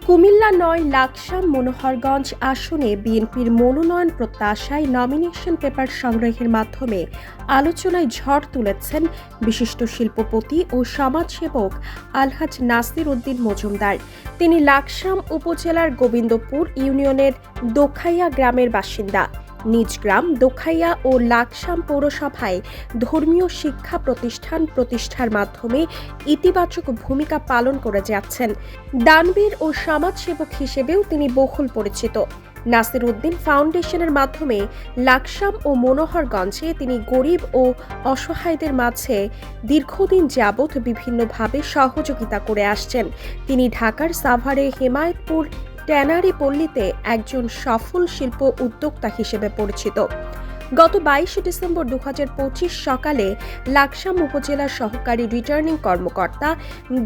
কুমিল্লা ৯ লাকসাম মনোহরগঞ্জ আসনে বিএনপির মনোনয়ন প্রত্যাশায় নমিনেশন পেপার সংগ্রহের মাধ্যমে আলোচনায় ঝড় তুলেছেন বিশিষ্ট শিল্পপতি ও সমাজসেবক আলহাজ নাসির উদ্দিন মজুমদার। তিনি লাকসাম উপজেলার গোবিন্দপুর ইউনিয়নের দোখাইয়া গ্রামের বাসিন্দা। নিজ গ্রাম দোখাইয়া ও লাকসাম পৌরসভায় ধর্মীয় শিক্ষা প্রতিষ্ঠার মাধ্যমে ইতিবাচক ভূমিকা পালন করে যাচ্ছেন। দানবীর ও সমাজসেবক হিসেবেও তিনি বহুল পরিচিত। নাসির উদ্দিন ফাউন্ডেশনের মাধ্যমে লাকসাম ও মনোহরগঞ্জে তিনি গরিব ও অসহায়দের মাঝে দীর্ঘদিন যাবৎ বিভিন্নভাবে সহযোগিতা করে আসছেন। তিনি ঢাকার সাভারে হেমায়েতপুর ট্যানারি পল্লীতে একজন সফল শিল্প উদ্যোক্তা হিসেবে পরিচিত। গত ২২ ডিসেম্বর ২০২৫ সকালে লাকসাম উপজেলার সহকারী রিটার্নিং কর্মকর্তা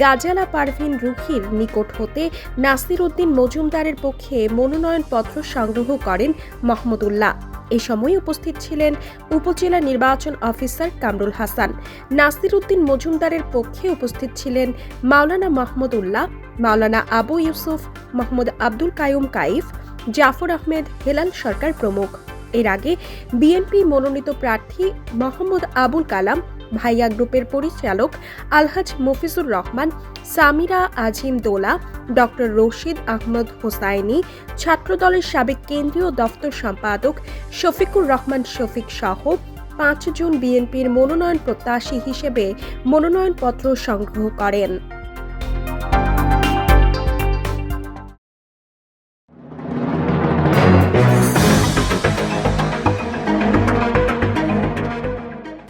গাজালা পারভিন রুহির নিকট হতে নাসির উদ্দিন মজুমদারের পক্ষে মনোনয়নপত্র সংগ্রহ করেন মাহমুদুল্লাহ। এ সময় উপস্থিত ছিলেন উপজেলা নির্বাচন অফিসার কামরুল হাসান। নাসির উদ্দিন মজুমদারের পক্ষে উপস্থিত ছিলেন মাওলানা মাহমুদুল্লাহ, মাওলানা আবু ইউসুফ, মোহাম্মদ আব্দুল কাইয়ুম কাইফ, জাফর আহমেদ, হেলাল সরকার প্রমুখ। এর আগে বিএনপি মনোনীত প্রার্থী মোহাম্মদ আবুল কালাম, ভাইয়া গ্রুপের পরিচালক আলহাজ মফিজুর রহমান, সামিরা আজিম দোলা, ডক্টর রশিদ আহমদ হোসাইনি, ছাত্রদলের সাবেক কেন্দ্রীয় দফতর সম্পাদক শফিকুর রহমান শফিক সহ ৫ জন বিএনপির মনোনয়ন প্রত্যাশী হিসেবে মনোনয়নপত্র সংগ্রহ করেন।